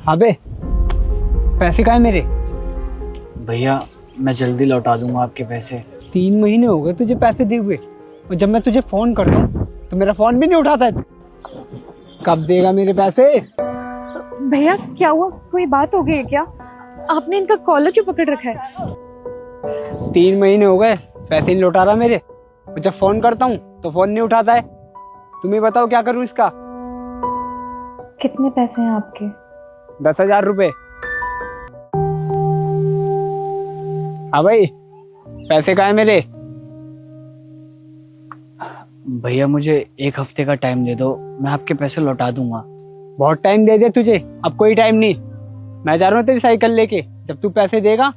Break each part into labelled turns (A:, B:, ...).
A: अबे पैसे कहाँ है मेरे?
B: भैया मैं जल्दी लौटा दूंगा आपके पैसे।
A: 3 महीने हो गए तुझे पैसे दिए हुए, और जब मैं तुझे फोन करता हूँ तो मेरा फोन भी नहीं उठाता है। कब देगा मेरे पैसे?
C: भैया क्या हुआ, कोई बात हो गई है क्या? आपने इनका कॉलर क्यों पकड़ रखा है?
A: 3 महीने हो गए पैसे नहीं लौटा रहा मेरे, और जब फोन करता हूँ तो फोन नहीं उठाता है। तुम ही बताओ क्या करूँ इसका?
C: कितने पैसे हैं आपके?
A: 10,000 रुपए। हाँ भाई, पैसे कहाँ है मेरे?
B: भैया मुझे 1 हफ्ते का टाइम दे दो, मैं आपके पैसे लौटा दूंगा।
A: बहुत टाइम दे दिया तुझे, अब कोई टाइम नहीं। मैं जा रहा हूँ तेरी साइकिल लेके, जब तू पैसे देगा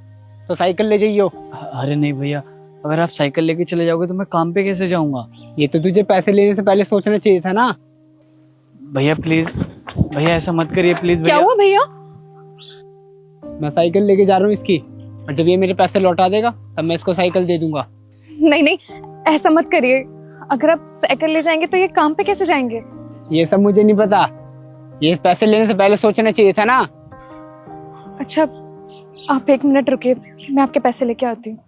A: तो साइकिल ले जाइयो।
B: अरे नहीं भैया, अगर आप साइकिल लेके चले जाओगे तो मैं काम पे कैसे जाऊंगा?
A: ये तो तुझे पैसे लेने से पहले सोचना चाहिए था ना।
B: भैया प्लीज, भैया ऐसा मत करिए प्लीज।
C: क्या हुआ भैया?
A: मैं साइकिल लेके जा रहा हूँ इसकी, और जब ये मेरे पैसे लौटा देगा तब मैं इसको साइकिल दे दूंगा।
C: नहीं नहीं, ऐसा मत करिए। अगर आप साइकिल ले जाएंगे तो ये काम पे कैसे जाएंगे?
A: ये सब मुझे नहीं पता, ये पैसे लेने से पहले सोचना चाहिए था ना।
C: अच्छा आप 1 मिनट रुकिए, मैं आपके पैसे लेके आती हूँ।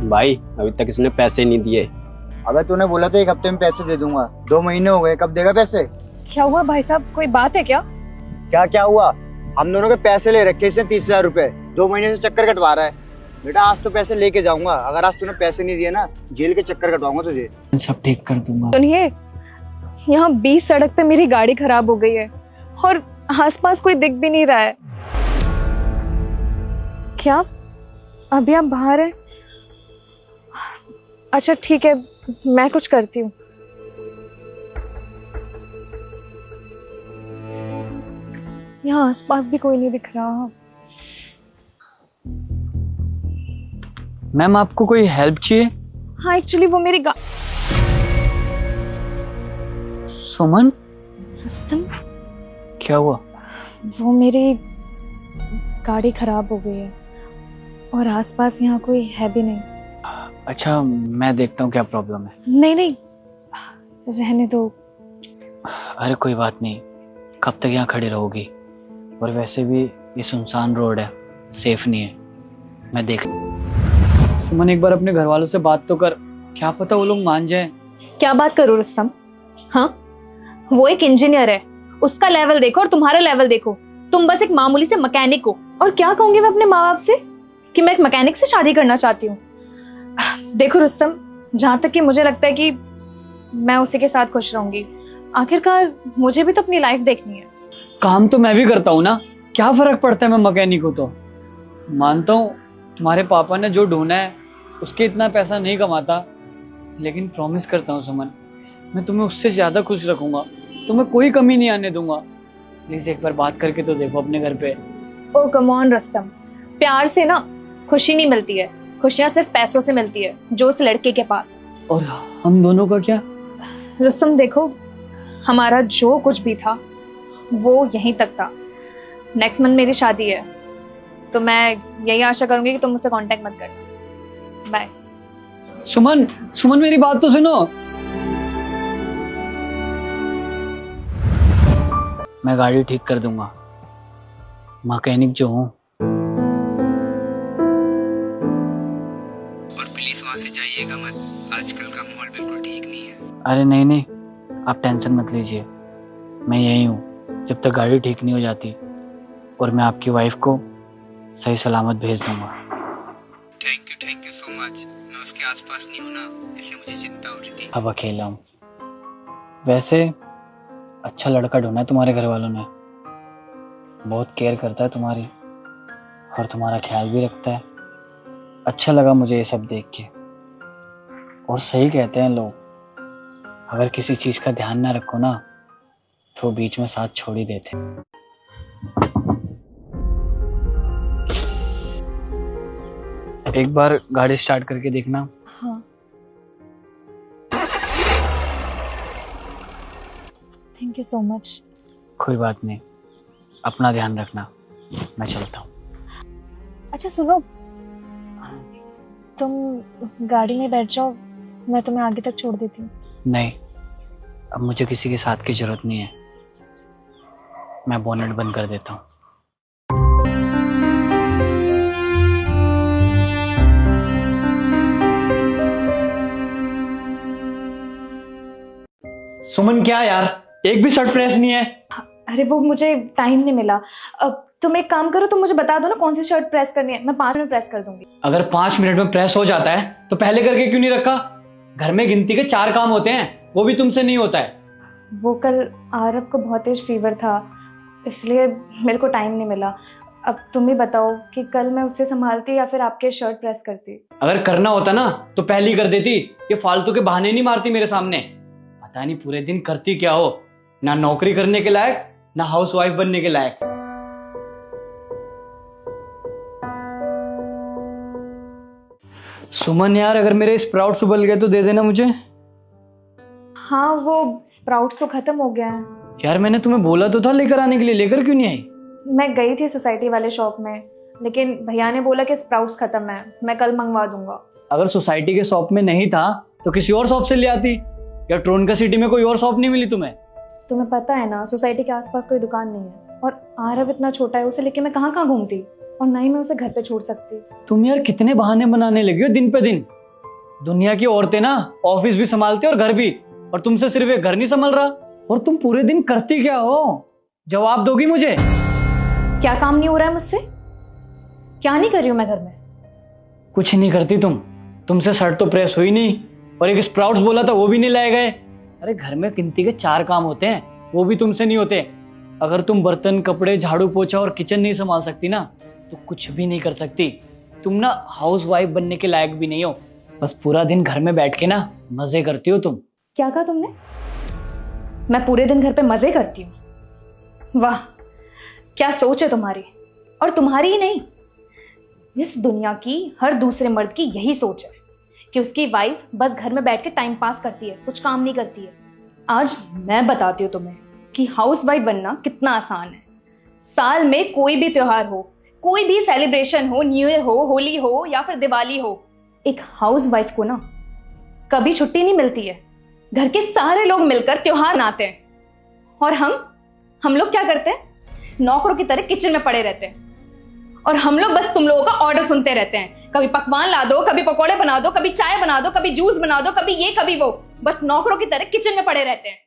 D: भाई अभी तक इसने पैसे नहीं दिए।
E: अबे तूने बोला था 1 हफ्ते में पैसे दे दूंगा, 2 महीने हो गए, कब देगा पैसे?
C: क्या हुआ भाई साहब, कोई बात है क्या?
E: क्या क्या हुआ? हम दोनों के पैसे ले रखे इसने 30,000 रुपए, 2 महीने से चक्कर कटवा रहा है। बेटा आज तो पैसे लेके जाऊंगा, अगर आज तूने पैसे नहीं दिए ना जेल के चक्कर कटवाऊंगा तुझे।
B: सब ठीक कर दूंगा।
C: सुनिए, यहाँ 20 सड़क पे मेरी गाड़ी खराब हो गई है और आसपास कोई दिख भी नहीं रहा है। क्या अभी आप बाहर हैं? अच्छा ठीक है, मैं कुछ करती हूँ। यहाँ आसपास भी कोई नहीं दिख रहा।
B: मैम आपको कोई हेल्प चाहिए?
C: हाँ एक्चुअली वो मेरी
B: सुमन
C: रुस्तम,
B: क्या हुआ?
C: वो मेरी गाड़ी खराब हो गई है और आसपास यहाँ कोई है भी नहीं।
B: अच्छा मैं देखता हूँ क्या प्रॉब्लम है।
C: नहीं नहीं, रहने दो।
B: अरे कोई बात नहीं, कब तक यहाँ खड़ी रहोगी? और वैसे भी ये सुनसान रोड है, सेफ नहीं है। मैं देख। सुमन एक बार अपने घर वालों से बात तो कर, क्या पता वो लोग मान जाए।
F: क्या बात करूं रुस्तम? हाँ, वो एक इंजीनियर है, उसका लेवल देखो और तुम्हारा लेवल देखो। तुम बस एक मामूली से मैकेनिक हो। और क्या कहूंगी मैं अपने माँ बाप से कि मैं एक मैकेनिक से शादी करना चाहती हूँ? देखो रुस्तम, जहां तक कि मुझे लगता है कि मैं उसी के साथ खुश रहूंगी। आखिरकार मुझे भी तो अपनी लाइफ देखनी है।
B: काम तो मैं भी करता हूँ ना, क्या फर्क पड़ता है? मैं मैकेनिक हूँ तो। मानता हूँ तुम्हारे पापा ने जो ढूंढा है उसके इतना पैसा नहीं कमाता, लेकिन प्रॉमिस करता हूँ सुमन, मैं तुम्हें उससे ज्यादा खुश रखूंगा, तुम्हें कोई कमी नहीं आने दूंगा। प्लीज एक बार बात करके तो देखो अपने घर पे।
F: ओ कम ऑन रुस्तम, प्यार से ना खुशी नहीं मिलती है, खुशियां सिर्फ पैसों से मिलती है जो उस लड़के के पास है।
B: और हम दोनों का क्या?
F: रुस्तम देखो, हमारा जो कुछ भी था वो यहीं तक था। नेक्स्ट मंथ मेरी शादी है, तो मैं यही आशा करूंगी कि तुम मुझसे कांटेक्ट मत करना। बाय।
B: सुमन, सुमन मेरी बात तो सुनो। मैं गाड़ी ठीक कर दूंगा, मैकेनिक जो हूँ।
E: और प्लीज वहाँ से जाइएगा मत, आजकल का माहौल बिल्कुल ठीक नहीं है।
B: अरे नहीं नहीं, आप टेंशन मत लीजिए, मैं यही हूँ जब तक गाड़ी ठीक नहीं हो जाती, और मैं आपकी वाइफ को सही सलामत भेज दूंगा।
E: Thank you so much. मैं उसके आसपास नहीं हूँ ना, इसलिए मुझे चिंता हो रही थी।
B: अब अकेला हूँ। वैसे अच्छा लड़का ढूंढा है तुम्हारे घर वालों ने, बहुत केयर करता है तुम्हारी और तुम्हारा ख्याल भी रखता है। अच्छा लगा मुझे ये सब देख के। और सही कहते हैं लोग, अगर किसी चीज का ध्यान ना रखो ना तो बीच में साथ छोड़ ही देते। एक बार गाड़ी स्टार्ट करके देखना।
C: हाँ थैंक यू सो मच।
B: कोई बात नहीं, अपना ध्यान रखना, मैं चलता हूँ।
C: अच्छा सुनो, तुम गाड़ी में बैठ जाओ, मैं तुम्हें आगे तक छोड़ देती हूँ।
B: नहीं, अब मुझे किसी के साथ की जरूरत नहीं है। मैं बोनेट बंद कर देता हूँ। सुमन, क्या यार, एक भी शर्ट प्रेस नहीं है।
F: अरे वो मुझे टाइम नहीं मिला। अब तुम एक काम करो, तुम मुझे बता दो ना कौन सी शर्ट प्रेस करनी है, मैं 5 मिनट प्रेस कर दूंगी।
B: अगर 5 मिनट में प्रेस हो जाता है तो पहले करके क्यों नहीं रखा? घर में गिनती के 4 काम होते हैं, वो भी तुमसे नहीं होता है।
C: वो कल आरव को बहुत तेज फीवर था, इसलिए मेरे को टाइम नहीं मिला। अब तुम ही बताओ कि कल मैं उससे संभालती या फिर आपके शर्ट प्रेस करती।
B: अगर करना होता ना तो पहले ही कर देती। ये फालतू के बहाने नहीं मारती मेरे सामने। पता नहीं पूरे दिन करती क्या हो, ना नौकरी करने के लायक ना हाउसवाइफ बनने के लायक। सुमन यार, अगर मेरे स्प्राउट्स उबल गए तो दे देना मुझे।
C: हाँ, वो स्प्राउट्स तो खत्म हो गया है।
B: यार मैंने तुम्हें बोला तो था लेकर आने के लिए, लेकर क्यों नहीं आई?
C: मैं गई थी सोसाइटी वाले शॉप में, लेकिन भैया ने बोला कि स्प्राउट्स खत्म है, मैं कल मंगवा दूंगा।
B: अगर सोसाइटी के शॉप में नहीं था तो किसी और शॉप से ले आती। या ट्रोनका सिटी में कोई और शॉप नहीं मिली तुम्हें?
C: तुम्हें पता है ना, सोसाइटी के आसपास कोई दुकान नहीं है, और आरव इतना छोटा है, उसे लेके मैं कहाँ कहाँ घूमती, और ना ही मैं उसे घर पे छोड़ सकती।
B: तुम यार कितने बहाने बनाने लगी हो दिन पे दिन। दुनिया की औरतें ना ऑफिस भी संभालती और घर भी, और तुमसे सिर्फ एक घर नहीं संभल रहा। और तुम पूरे दिन करती क्या हो? जवाब दोगी मुझे?
F: क्या काम नहीं हो रहा है मुझसे? क्या नहीं कर रही हूँ मैं घर में?
B: कुछ नहीं करती तुम। तुमसे शर्ट तो प्रेस हुई नहीं, और एक स्प्राउट्स बोला था वो भी नहीं लाए गए। अरे घर में गिनती के 4 काम होते हैं, वो भी तुमसे नहीं होते। अगर तुम बर्तन, कपड़े, झाड़ू पोछा और किचन नहीं संभाल सकती ना तो कुछ भी नहीं कर सकती। तुम ना हाउसवाइफ बनने के लायक भी नहीं हो। बस पूरा दिन घर में बैठ के ना मजे करती हो तुम।
F: क्या कहा तुमने? मैं पूरे दिन घर पे मजे करती हूँ? वाह, क्या सोच है तुम्हारी। और तुम्हारी ही नहीं, इस दुनिया की हर दूसरे मर्द की यही सोच है कि उसकी वाइफ बस घर में बैठ के टाइम पास करती है, कुछ काम नहीं करती है। आज मैं बताती हूँ तुम्हें कि हाउसवाइफ बनना कितना आसान है। साल में कोई भी त्योहार हो, कोई भी सेलिब्रेशन हो, न्यू ईयर हो, होली हो या फिर दिवाली हो, एक हाउसवाइफ को ना कभी छुट्टी नहीं मिलती है। घर के सारे लोग मिलकर त्योहार मनाते हैं, और हम लोग क्या करते हैं? नौकरों की तरह किचन में पड़े रहते हैं, और हम लोग बस तुम लोगों का ऑर्डर सुनते रहते हैं। कभी पकवान ला दो, कभी पकौड़े बना दो, कभी चाय बना दो, कभी जूस बना दो, कभी ये कभी वो। बस नौकरों की तरह किचन में पड़े रहते हैं।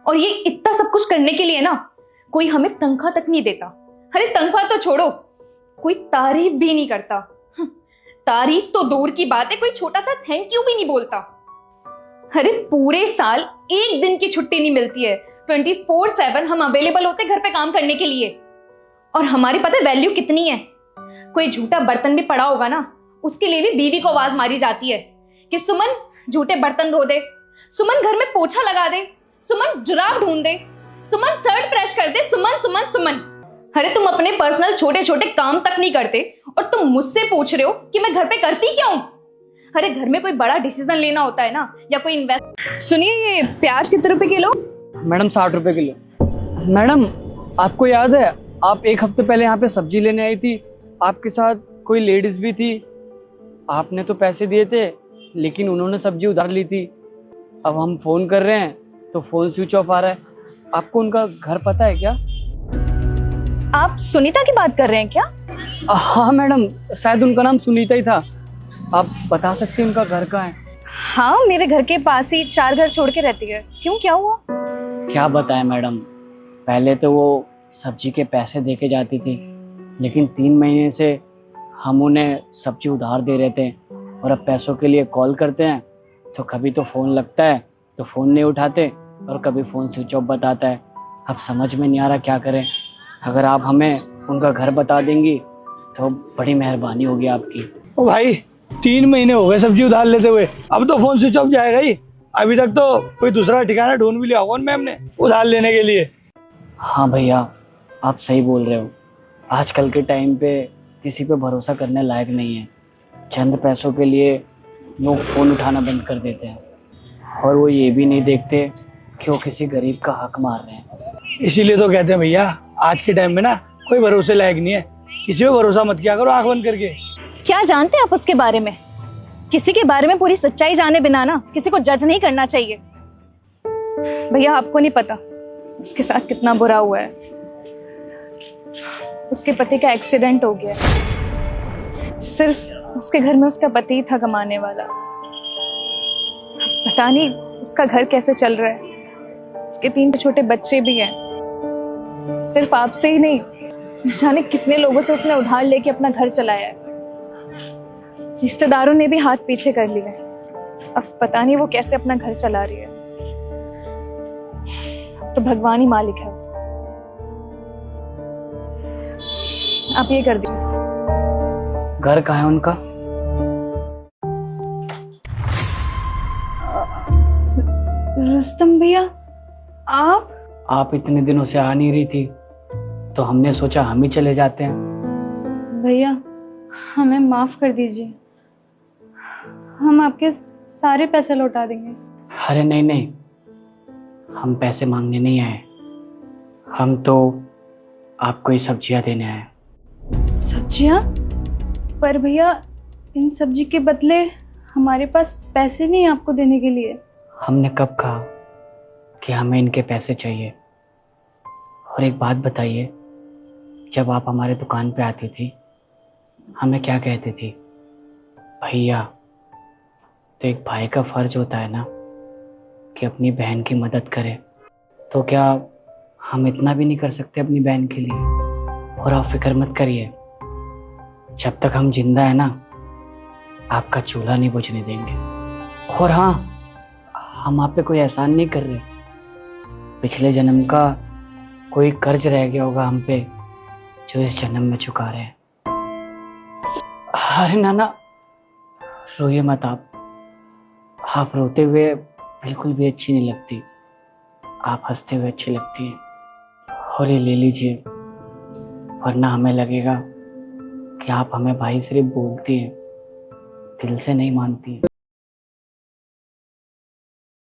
F: और ये इतना सब कुछ करने के लिए ना कोई हमें तनख्वाह तक नहीं देता। अरे तनख्वाह तो छोड़ो, कोई तारीफ भी नहीं करता। तारीफ तो दूर की बात है, कोई छोटा सा थैंक यू भी नहीं बोलता। अरे पूरे साल एक दिन की छुट्टी नहीं मिलती है। 24/7 हम अवेलेबल होते घर पे काम करने के लिए। और हमारी पता है वैल्यू कितनी है? कोई झूठा बर्तन भी पड़ा होगा ना, उसके लिए भी बीवी को आवाज मारी जाती है कि सुमन झूठे बर्तन धो दे, सुमन घर में पोछा लगा दे, सुमन जुराब ढूंढ दे, सुमन शर्ट प्रेस कर दे, सुमन सुमन सुमन। अरे तुम अपने पर्सनल छोटे छोटे काम तक नहीं करते, और तुम मुझसे पूछ रहे हो कि मैं घर पे करती क्या हूं? अरे घर में कोई बड़ा डिसीजन लेना होता है ना, या कोई इन्वेस्ट। सुनिए, ये प्याज कितने रुपए किलो?
B: मैडम 60 रुपए किलो। मैडम आपको याद है आप 1 हफ्ते पहले यहाँ पे सब्जी लेने आई थी, आपके साथ कोई लेडीज भी थी। आपने तो पैसे दिए थे लेकिन उन्होंने सब्जी उधार ली थी। अब हम फोन कर रहे हैं तो फोन स्विच ऑफ आ रहा है। आपको उनका घर पता है क्या?
F: आप सुनीता की बात कर रहे हैं क्या?
B: हाँ मैडम, शायद उनका नाम सुनीता ही था। आप बता सकते हैं उनका घर कहाँ है?
F: हाँ, मेरे घर के पास ही 4 घर छोड़ के रहती है। क्यों, क्या हुआ?
B: क्या बताएं मैडम, पहले तो वो सब्जी के पैसे दे के जाती थी, लेकिन 3 महीने से हम उन्हें सब्जी उधार दे रहे थे, और अब पैसों के लिए कॉल करते हैं तो कभी तो फ़ोन लगता है तो फ़ोन नहीं उठाते, और कभी फ़ोन स्विच ऑफ बताता है। अब समझ में नहीं आ रहा क्या करें। अगर आप हमें उनका घर बता देंगी तो बड़ी मेहरबानी होगी आपकी।
G: ओ भाई, 3 महीने हो गए सब्जी उधार लेते हुए, अब तो फोन स्विच ऑफ जाएगा ही। अभी तक तो कोई दूसरा ठिकाना ढूंढ भी लिया होगा मैम ने उधार लेने के लिए।
B: हाँ भैया, आप सही बोल रहे हो। आजकल के टाइम पे किसी पे भरोसा करने लायक नहीं है। चंद पैसों के लिए लोग फ़ोन उठाना बंद कर देते हैं, और वो ये भी नहीं देखते कि वो किसी गरीब का हक मार रहे हैं।
G: इसीलिए तो कहते हैं भैया, आज के टाइम में ना कोई भरोसे लायक नहीं है। किसी पे भरोसा मत किया करो आंख बंद करके।
F: क्या जानते हैं आप उसके बारे में? किसी के बारे में पूरी सच्चाई जाने बिना ना किसी को जज नहीं करना चाहिए। भैया आपको नहीं पता उसके साथ कितना बुरा हुआ है। उसके पति का एक्सीडेंट हो गया है। सिर्फ उसके घर में उसका पति था कमाने वाला। पता नहीं उसका घर कैसे चल रहा है। उसके 3 छोटे बच्चे भी हैं। सिर्फ आपसे ही नहीं, न जाने कितने लोगों से उसने उधार लेके अपना घर चलाया है। रिश्तेदारों ने भी हाथ पीछे कर लिए। अब पता नहीं वो कैसे अपना घर चला रही है। तो भगवान ही मालिक है उसका। आप ये कर दीजिए।
B: घर कहाँ है उनका?
C: रुस्तम भैया
B: आप इतने दिनों से आ नहीं रही थी तो हमने सोचा हम ही चले जाते हैं।
C: भैया हमें माफ कर दीजिए। हम आपके सारे पैसे लौटा देंगे।
B: अरे नहीं नहीं, हम पैसे मांगने नहीं आए। हम तो आपको ये सब्जियां देने आए।
C: सब्जियां? पर भैया इन सब्जी के बदले हमारे पास पैसे नहीं है आपको देने के लिए।
B: हमने कब कहा कि हमें इनके पैसे चाहिए? और एक बात बताइए, जब आप हमारे दुकान पे आती थी हमें क्या कहती थी? भैया। तो एक भाई का फर्ज होता है ना कि अपनी बहन की मदद करे। तो क्या हम इतना भी नहीं कर सकते अपनी बहन के लिए? और आप फिक्र मत करिए, जब तक हम जिंदा है ना आपका चूल्हा नहीं बुझने देंगे। और हाँ, हम आप पे कोई एहसान नहीं कर रहे। पिछले जन्म का कोई कर्ज रह गया होगा हम पे जो इस जन्म में चुका रहे हैं। अरे नाना रोइए मत आप रोते हुए बिल्कुल भी अच्छी नहीं लगती। आप हंसते हुए अच्छी लगती हैं। और ये ले लीजिए, वरना हमें लगेगा कि आप हमें भाई सिर्फ बोलती हैं, दिल से नहीं मानती हैं।